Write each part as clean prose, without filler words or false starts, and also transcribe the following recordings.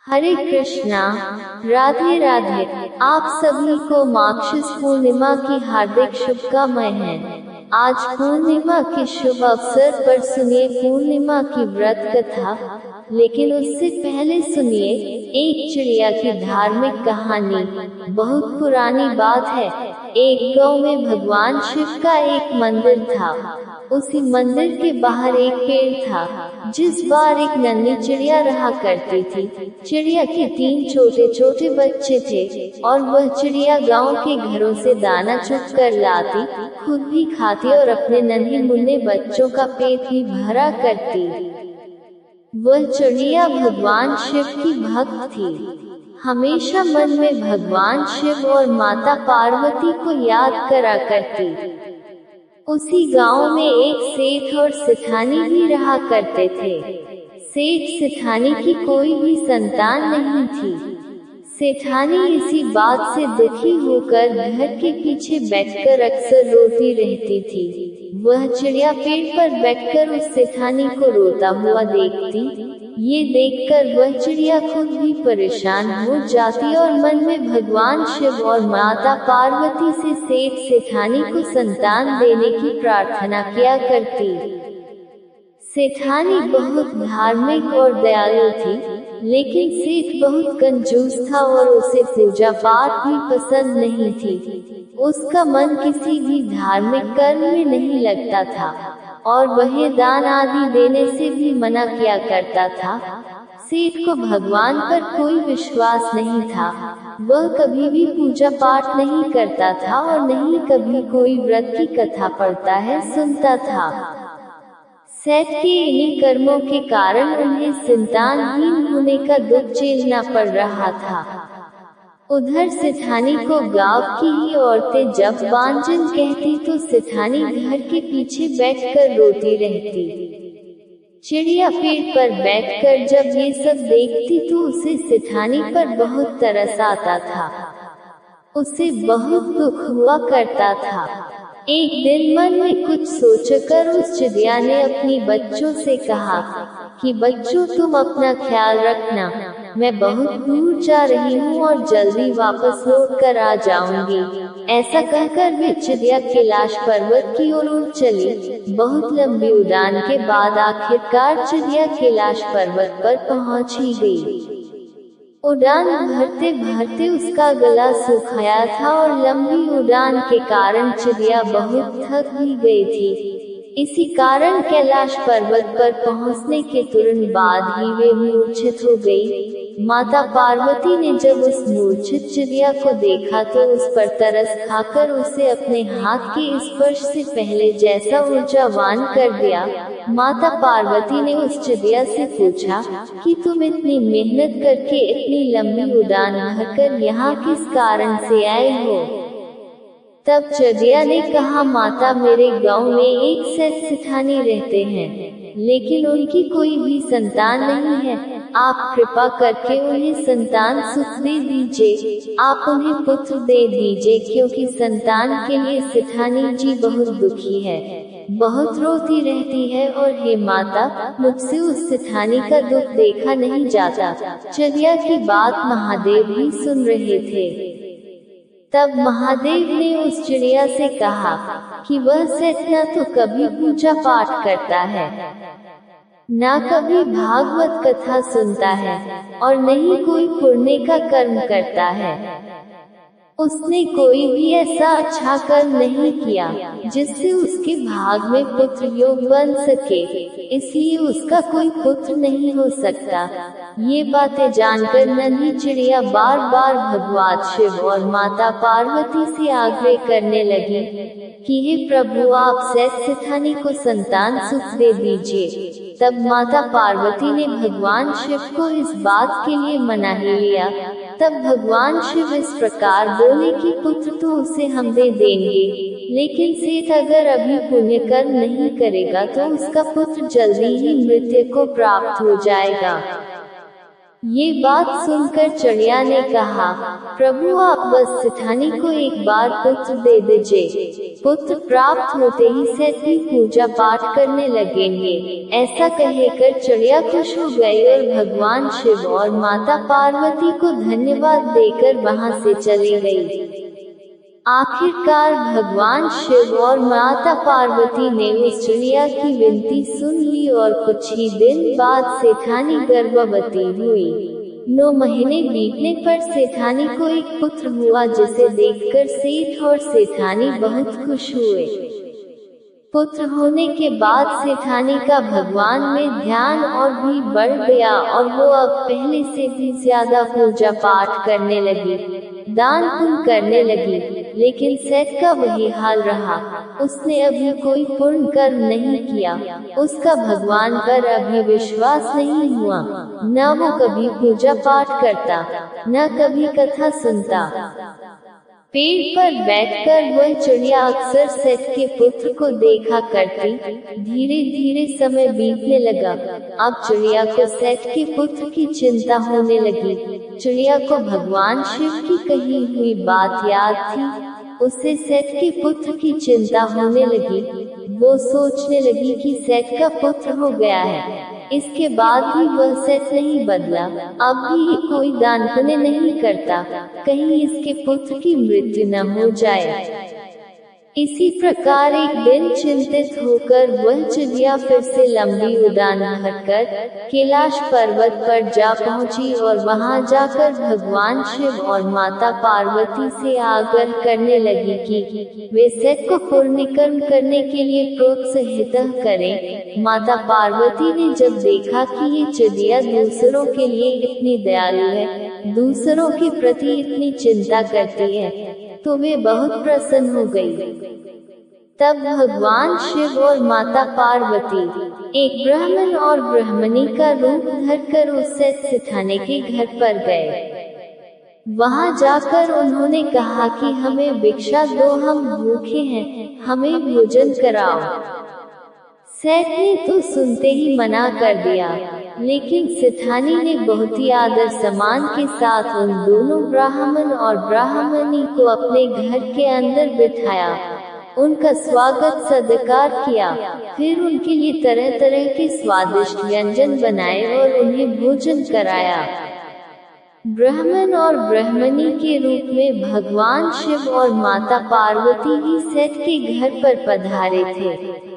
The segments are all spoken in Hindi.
हरे कृष्णा, राधे राधे। आप सभी को माघशुक्ल पूर्णिमा की हार्दिक शुभकामनाएं। आज पूर्णिमा के शुभ अवसर पर सुनिए पूर्णिमा की व्रत कथा। लेकिन उससे पहले सुनिए एक चिड़िया की धार्मिक कहानी। बहुत पुरानी बात है। एक गांव में भगवान शिव का एक मंदिर था। उसी मंदिर के बाहर एक पेड़ था जिस बार एक नन्ही चिड़िया रहा करती थी। चिड़िया के 3 छोटे छोटे बच्चे थे और वह चिड़िया गांव के घरों से दाना चुग कर लाती, खुद भी खाती और अपने नन्हे मुन्ने बच्चों का पेट भी भरा करती। वह चिड़िया भगवान शिव की भक्त थी। हमेशा मन में भगवान शिव और माता पार्वती को याद करा करती। उसी गांव में एक सेठ और सेठानी भी रहा करते थे। सेठ सेठानी की कोई भी संतान नहीं थी। सेठानी इसी बात से दुखी होकर घर के पीछे बैठकर अक्सर रोती रहती थी। वह चिड़िया पेड़ पर बैठकर उस सेठानी को रोता हुआ देखती। ये देखकर वह चिड़िया खुद भी परेशान हो जाती और मन में भगवान शिव और माता पार्वती से सेठ सेठानी को संतान देने की प्रार्थना किया करती। सेठानी बहुत धार्मिक और दयालु थी, लेकिन सेठ बहुत कंजूस था और उसे पूजा पाठ भी पसंद नहीं थी। उसका मन किसी भी धार्मिक कर्म में नहीं लगता था और वह दान आदि देने से भी मना किया करता था। सेठ को भगवान पर कोई विश्वास नहीं था। वह कभी भी पूजा पाठ नहीं करता था और नहीं कभी कोई व्रत की कथा पढ़ता है सुनता था। सेठ के इन्हीं कर्मों के कारण उन्हें संतानहीन होने का दुख झेलना पड़ रहा था। उधर सेठानी को गांव की ही औरतें जब बांझन कहती तो सेठानी घर के पीछे बैठकर रोती रहती। चिड़िया पेड़ पर बैठकर जब ये सब देखती तो उसे सेठानी पर बहुत तरस आता था। उसे बहुत दुख हुआ करता था। एक दिन मन में कुछ सोचकर उस चिड़िया ने अपनी बच्चों से कहा कि बच्चों तुम अपना ख्याल रखना, मैं बहुत दूर जा रही हूँ और जल्दी वापस लौट कर आ जाऊंगी। ऐसा कहकर वे चिड़िया कैलाश पर्वत की ओर उड़ चली। बहुत लंबी उड़ान के बाद आखिरकार चिड़िया कैलाश पर्वत पर पहुँच ही गई। उड़ान भरते भरते उसका गला सूख गया था और लंबी उड़ान के कारण चिड़िया बहुत थक भी गई थी। इसी कारण कैलाश पर्वत पर पहुंचने के तुरंत बाद ही वे मूर्छित हो गई। माता पार्वती ने जब उस मूर्छित चिड़िया को देखा तो उस पर तरस खाकर उसे अपने हाथ के स्पर्श से पहले जैसा ऊर्जावान कर दिया। माता पार्वती ने उस चिड़िया से पूछा कि तुम इतनी मेहनत करके इतनी लंबी उड़ान भरकर यहाँ किस कारण से आए हो? तब चिड़िया ने कहा, माता मेरे गांव में एक सेठ सेठानी रहते हैं, लेकिन उनकी कोई भी संतान नहीं है। आप कृपा करके उन्हें संतान सुख दे दीजिए। आप उन्हें पुत्र दे दीजिए, क्योंकि संतान के लिए सेठानी जी बहुत दुखी है, बहुत रोती रहती है और हे माता, मुझसे उस सेठानी का दुख देखा नहीं जाता। चिड़िया की बात महादेव भी सुन रहे थे। तब महादेव ने उस चिड़िया से कहा कि वह सेठ न तो कभी पूजा पाठ करता है, न कभी भागवत कथा सुनता है और न ही कोई पुण्य का कर्म करता है। उसने कोई भी ऐसा अच्छा कर्म नहीं किया जिससे उसके भाग में पुत्र योग बन सके, इसलिए उसका कोई पुत्र नहीं हो सकता। ये बातें जानकर नन्ही चिड़िया बार बार भगवान शिव और माता पार्वती से आग्रह करने लगी कि हे प्रभु, आप सेठ सेठानी को संतान सुख दे दीजिए। तब माता पार्वती ने भगवान शिव को इस बात के लिए मना ही लिया। तब भगवान शिव इस प्रकार बोले कि पुत्र तो उसे हम दे देंगे, लेकिन सेठ अगर अभी पुण्य कर्म नहीं करेगा तो उसका पुत्र जल्दी ही मृत्यु को प्राप्त हो जाएगा। ये बात सुनकर चिड़िया ने कहा, प्रभु आप बस सेठानी को एक बार पुत्र दे दीजिए। पुत्र प्राप्त होते ही सेठ भी पूजा पाठ करने लगेंगे। ऐसा कहकर चिड़िया खुश हो गई और भगवान शिव और माता पार्वती को धन्यवाद देकर वहां से चली गई। आखिरकार भगवान शिव और माता पार्वती ने उस चिड़िया की विनती सुन ली और कुछ ही दिन बाद सेठानी गर्भवती हुई। 9 महीने बीतने पर सेठानी को एक पुत्र हुआ, जिसे देखकर सेठ और सेठानी बहुत खुश हुए। पुत्र होने के बाद सेठानी का भगवान में ध्यान और भी बढ़ गया और वो अब पहले से भी ज्यादा पूजा पाठ करने लगी, दान पुण्य करने लगी। लेकिन सेठ का वही हाल रहा। उसने अभी कोई पुण्य कर्म नहीं किया। उसका भगवान पर अभी विश्वास नहीं हुआ। न वो कभी पूजा पाठ करता, न कभी कथा सुनता। पेड़ पर बैठकर वह चिड़िया अक्सर सेठ के पुत्र को देखा करती। धीरे धीरे समय बीतने लगा। अब चिड़िया को सेठ के पुत्र की चिंता होने लगी। चिड़िया को भगवान शिव की कही हुई बात याद थी। उसे सेठ के पुत्र की चिंता होने लगी। वो सोचने लगी कि सेठ का पुत्र हो गया है, इसके बाद भी वह सेठ नहीं बदला। अब भी कोई दान पुण्य नहीं करता, कहीं इसके पुत्र की मृत्यु न हो जाए। इसी प्रकार एक दिन चिंतित होकर वह चिड़िया फिर से लंबी उड़ान भरकर कैलाश पर्वत पर जा पहुंची और वहां जाकर भगवान शिव और माता पार्वती से आग्रह करने लगी कि वे सेठ को पुण्य कर्म करने के लिए प्रोत्साहित करें। माता पार्वती ने जब देखा कि ये चिड़िया दूसरों के लिए इतनी दयालु है, दूसरों के प्रति इतनी चिंता करती है, तो वे बहुत प्रसन्न हो गई। तब भगवान शिव और माता पार्वती एक ब्राह्मण और ब्राह्मणी का रूप धरकर उस सेठानी के घर पर गए। वहां जाकर उन्होंने कहा कि हमें भिक्षा दो, हम भूखे हैं, हमें भोजन कराओ। सेठ ने तो सुनते ही मना कर दिया, लेकिन सेठानी ने बहुत ही आदर सम्मान के साथ उन दोनों ब्राह्मण और ब्राह्मणी को अपने घर के अंदर बिठाया, उनका स्वागत सत्कार किया। फिर उनके लिए तरह तरह के स्वादिष्ट व्यंजन बनाए और उन्हें भोजन कराया। ब्राह्मण और ब्राह्मणी के रूप में भगवान शिव और माता पार्वती ही सेठ के घर पर पधारे थे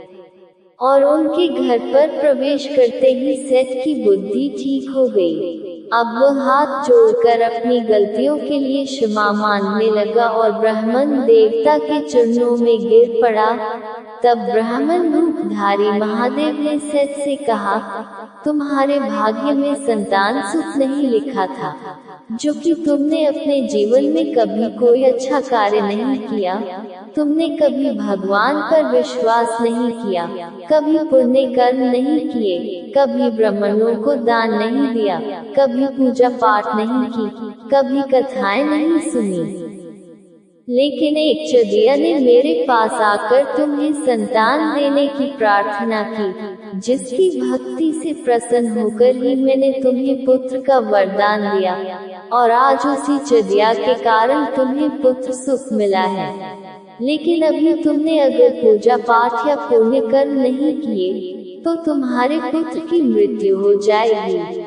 और उनके घर पर प्रवेश करते ही सेठ की बुद्धि ठीक हो गई। अब वह हाथ जोड़कर अपनी गलतियों के लिए क्षमा मांगने लगा और ब्राह्मण देवता के चरणों में गिर पड़ा। तब ब्राह्मण रूपधारी महादेव ने सेठ से कहा, तुम्हारे भाग्य में संतान सुख नहीं लिखा था, जो कि तुमने अपने जीवन में कभी कोई अच्छा कार्य नहीं किया। तुमने कभी भगवान पर विश्वास नहीं किया, कभी पुण्य कर्म नहीं किए, कभी ब्राह्मणों को दान नहीं दिया, कभी पूजा पाठ नहीं की, कभी कथाएं नहीं सुनी। लेकिन एक चिड़िया ने मेरे पास आकर तुम्हें संतान देने की प्रार्थना की, जिसकी भक्ति से प्रसन्न होकर ही मैंने तुम्हें पुत्र का वरदान दिया, और आज उसी चिड़िया के कारण तुम्हें पुत्र सुख मिला है। लेकिन अभी तुमने अगर पूजा पाठ या पुण्य कर्म नहीं किए, तो तुम्हारे पुत्र की मृत्यु हो जाएगी।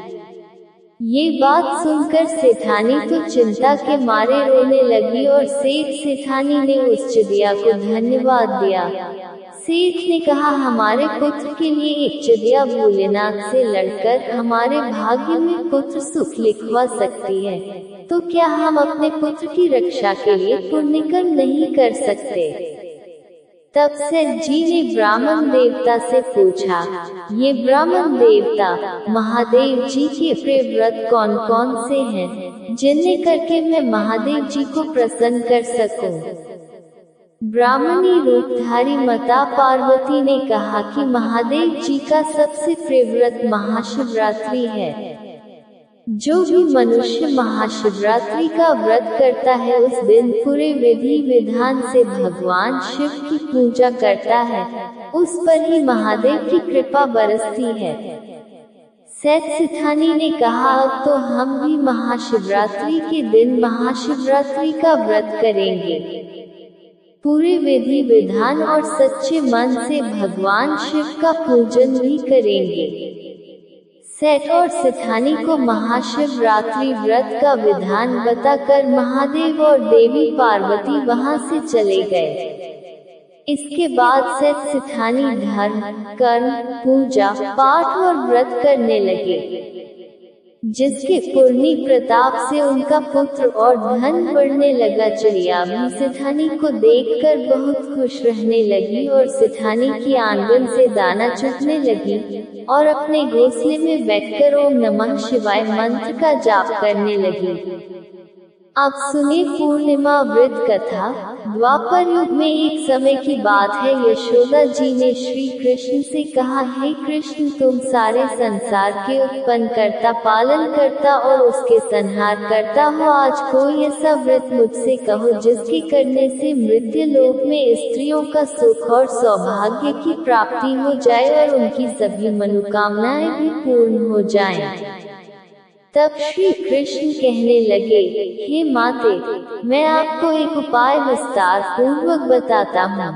ये बात सुनकर सेठानी तो चिंता के मारे रोने लगी और सेठानी ने उस चिड़िया को धन्यवाद दिया। सेठ ने कहा, हमारे पुत्र के लिए एक चिड़िया भोलेनाथ से लड़कर हमारे भाग्य में पुत्र सुख लिखवा सकती है, तो क्या हम अपने पुत्र की रक्षा के लिए पुण्य कर्म नहीं कर सकते? तब सेठ जी ने ब्राह्मण देवता से पूछा, ये ब्राह्मण देवता महादेव जी के प्रिय व्रत कौन कौन से हैं, जिन्हें करके मैं महादेव जी को प्रसन्न कर सकूं? ब्राह्मणी रूपधारी माता पार्वती ने कहा कि महादेव जी का सबसे प्रिय व्रत महाशिवरात्रि है। जो भी मनुष्य महाशिवरात्रि का व्रत करता है, उस दिन पूरे विधि विधान से भगवान शिव की पूजा करता है, उस पर ही महादेव की कृपा बरसती है। सेठ सिथानी ने कहा, अब तो हम भी महाशिवरात्रि के दिन महाशिवरात्रि का व्रत करेंगे। पूरे विधि विधान और सच्चे मन से भगवान शिव का पूजन भी करेंगे। सेठ और सिथानी को महाशिवरात्रि व्रत का विधान बताकर महादेव और देवी पार्वती वहां से चले गए। इसके बाद सेठ सिथानी धर्म, कर्म, पूजा पाठ और व्रत करने लगे, जिसके पूर्णी प्रताप से उनका पुत्र और धन बढ़ने लगा। चिड़िया भी सिथानी को देखकर बहुत खुश रहने लगी और सिथानी की आंगन से दाना चुगने लगी और अपने घोंसले में बैठकर ओम नमः शिवाय मंत्र का जाप करने लगी। अब सुनिए पूर्णिमा व्रत कथा। द्वापर युग में एक समय की बात है, यशोदा जी ने श्री कृष्ण से कहा, हे कृष्ण, तुम सारे संसार के उत्पन्न करता, पालन करता और उसके संहार करता हो। आज कोई ऐसा व्रत मुझसे कहो जिसके करने से मृत्यु लोक में स्त्रियों का सुख और सौभाग्य की प्राप्ति हो जाए और उनकी सभी मनोकामनाएं भी पूर्ण हो जाएं। तब श्री कृष्ण कहने लगे, हे माते, मैं आपको एक उपाय विस्तार पूर्वक बताता हूँ।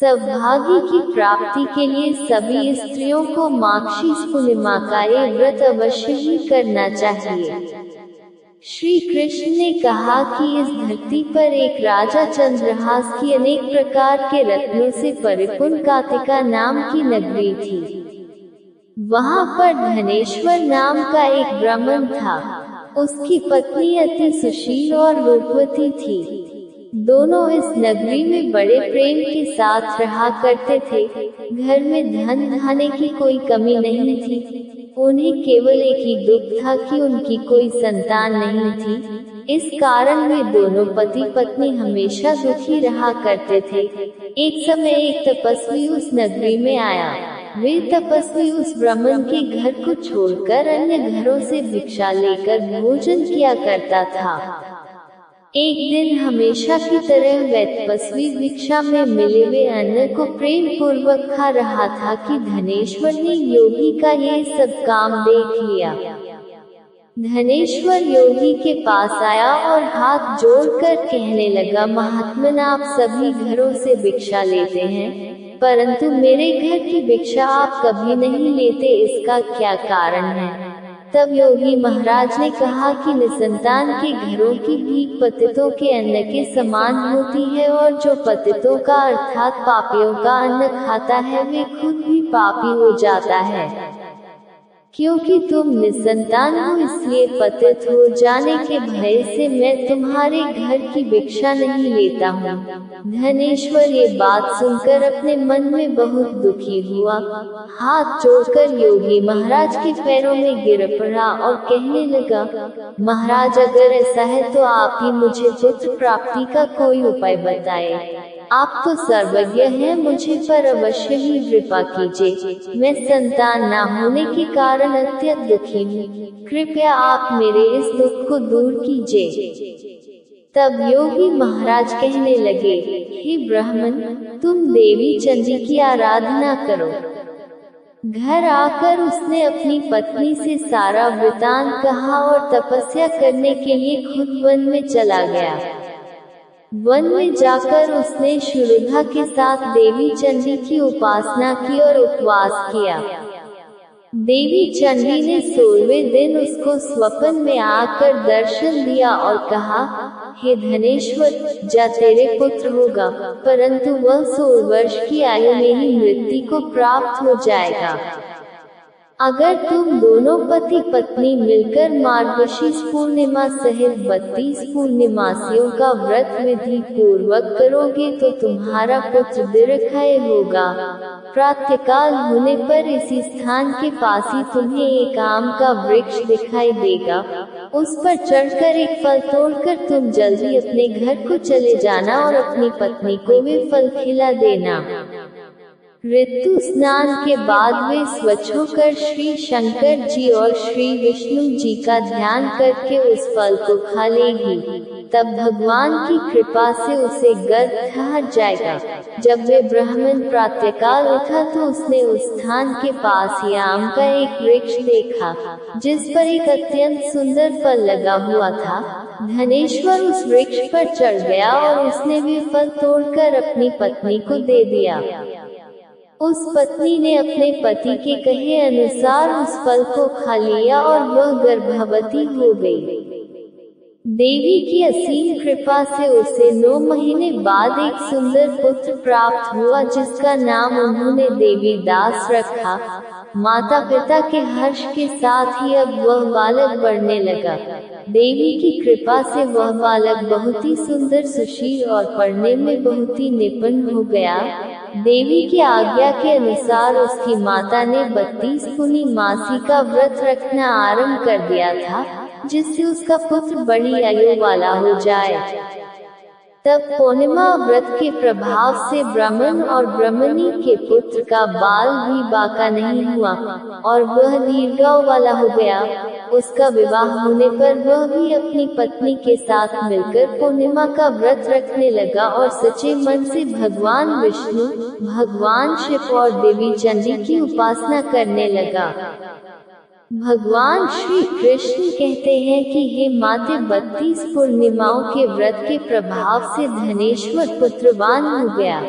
सौभाग्य की प्राप्ति के लिए सभी स्त्रियों को माघशीस पूर्णिमा का ये व्रत अवश्य ही करना चाहिए। श्री कृष्ण ने कहा कि इस धरती पर एक राजा चंद्रहास की अनेक प्रकार के रत्नों से परिपूर्ण कातिका नाम की नगरी थी। वहाँ पर धनेश्वर नाम का एक ब्राह्मण था। उसकी पत्नी अति सुशील और रूपवती थी। दोनों इस नगरी में बड़े प्रेम के साथ रहा करते थे। घर में धन धाने की कोई कमी नहीं थी। उन्हें केवल एक ही दुख था कि उनकी कोई संतान नहीं थी। इस कारण वे दोनों पति पत्नी हमेशा दुखी रहा करते थे। एक समय एक तपस्वी उस नगरी में आया। वे तपस्वी उस ब्राह्मण के घर को छोड़कर अन्य घरों से भिक्षा लेकर भोजन किया करता था। एक दिन हमेशा की तरह वह तपस्वी भिक्षा में मिले हुए अन्न को प्रेम पूर्वक खा रहा था कि धनेश्वर ने योगी का ये सब काम देख लिया। धनेश्वर योगी के पास आया और हाथ जोड़कर कहने लगा, महात्मन, आप सभी घरों से भिक्षा लेते हैं, परंतु मेरे घर की भिक्षा आप कभी नहीं लेते, इसका क्या कारण है? तब योगी महाराज ने कहा कि निसंतान के घरों की भीख पतितों के अन्न के समान होती है और जो पतितों का अर्थात पापियों का अन्न खाता है वे खुद भी पापी हो जाता है। क्योंकि तुम निसंतान हो इसलिए पतित हो जाने के भय से मैं तुम्हारे घर की भिक्षा नहीं लेता हूँ। धनेश्वर ये बात सुनकर अपने मन में बहुत दुखी हुआ। हाथ जोड़कर योगी महाराज के पैरों में गिर पड़ा और कहने लगा, महाराज, अगर ऐसा है तो आप ही मुझे पुत्र प्राप्ति का कोई उपाय बताएं। आप तो सर्वज्ञ हैं, मुझे पर अवश्य ही कृपा कीजिए। मैं संतान न होने के कारण अत्यंत दुखी हूँ। कृपया आप मेरे इस दुख को दूर कीजिए। तब योगी महाराज कहने लगे, हे ब्राह्मण, तुम देवी चंडी की आराधना करो। घर आकर उसने अपनी पत्नी से सारा वृतांत कहा और तपस्या करने के लिए खुद वन में चला गया। वन में जाकर उसने शुरुधा के साथ देवी चंडी की उपासना की और उपवास किया। देवी चंडी ने 16वें दिन उसको स्वप्न में आकर दर्शन दिया और कहा, हे धनेश्वर, जा तेरे पुत्र होगा, परंतु वह 16 वर्ष की आयु में ही मृत्यु को प्राप्त हो जाएगा। अगर तुम दोनों पति पत्नी मिलकर मार्गशीर्ष पूर्णिमा सहित 32 पूर्णिमासियों का व्रत विधि पूर्वक करोगे तो तुम्हारा पुत्र दीर्घायु होगा। प्रातःकाल होने पर इसी स्थान के पास ही तुम्हें एक आम का वृक्ष दिखाई देगा। उस पर चढ़कर एक फल तोड़कर तुम जल्दी अपने घर को चले जाना और अपनी पत्नी को वे फल खिला देना। ऋतु स्नान के बाद वे स्वच्छ होकर श्री शंकर जी और श्री विष्णु जी का ध्यान करके उस फल को खा लेगी। तब भगवान की कृपा से उसे गर्भ ठहर जाएगा। जब वे ब्राह्मण प्रातःकाल उठा तो उसने उस स्थान के पास ही आम का एक वृक्ष देखा, जिस पर एक अत्यंत सुंदर फल लगा हुआ था। धनेश्वर उस वृक्ष पर चढ़ गया और उसने वे फल तोड़कर अपनी पत्नी को दे दिया। उस पत्नी ने अपने पति के कहे अनुसार उस फल को खा लिया और वह गर्भवती हो गई। देवी की असीम कृपा से उसे 9 महीने बाद एक सुंदर पुत्र प्राप्त हुआ, जिसका नाम उन्होंने देवी दास रखा। माता पिता के हर्ष के साथ ही अब वह बालक बढ़ने लगा। देवी की कृपा से वह बालक बहुत ही सुंदर, सुशील और पढ़ने में बहुत ही निपुण हो गया। देवी की आज्ञा के अनुसार उसकी माता ने 32 पूर्णिमासी का व्रत रखना आरंभ कर दिया था, जिससे उसका पुत्र बड़ी आयु वाला हो जाए। तब पूर्णिमा व्रत के प्रभाव से ब्राह्मण और ब्राह्मणी के पुत्र का बाल भी बाका नहीं हुआ और वह दीर्घायु वाला हो गया। उसका विवाह होने पर वह भी अपनी पत्नी के साथ मिलकर पूर्णिमा का व्रत रखने लगा और सच्चे मन से भगवान विष्णु, भगवान शिव और देवी चंडी की उपासना करने लगा। भगवान श्री कृष्ण कहते हैं कि हे माते, 32 पूर्णिमाओं के व्रत के प्रभाव से धनेश्वर पुत्रवान हो गया।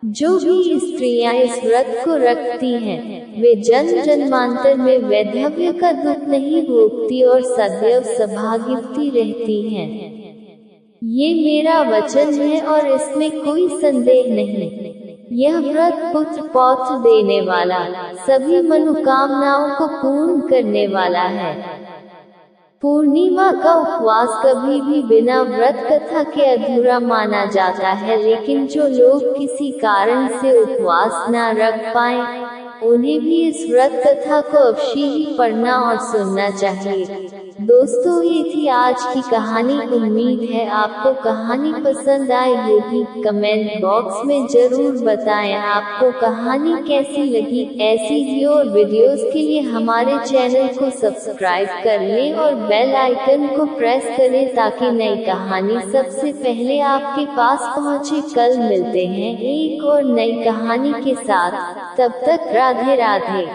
जो भी स्त्रियां इस व्रत को रखती हैं, वे जन्म जन्मांतर में वैधव्य का दुख नहीं भोगती और सदैव सौभाग्यवती रहती हैं। ये मेरा वचन है और इसमें कोई संदेह नहीं। यह व्रत पुत्र पौत्र देने वाला, सभी मनोकामनाओं को पूर्ण करने वाला है। पूर्णिमा का उपवास कभी भी बिना व्रत कथा के अधूरा माना जाता है, लेकिन जो लोग किसी कारण से उपवास न रख पाए, उन्हें भी इस व्रत कथा को अवश्य ही पढ़ना और सुनना चाहिए। दोस्तों, ये थी आज की कहानी। उम्मीद है आपको कहानी पसंद आई होगी। कमेंट बॉक्स में जरूर बताएं आपको कहानी कैसी लगी। ऐसी ही और वीडियोस के लिए हमारे चैनल को सब्सक्राइब कर लें और बेल आइकन को प्रेस करें ताकि नई कहानी सबसे पहले आपके पास पहुंचे। कल मिलते हैं एक और नई कहानी के साथ। तब तक राधे राधे।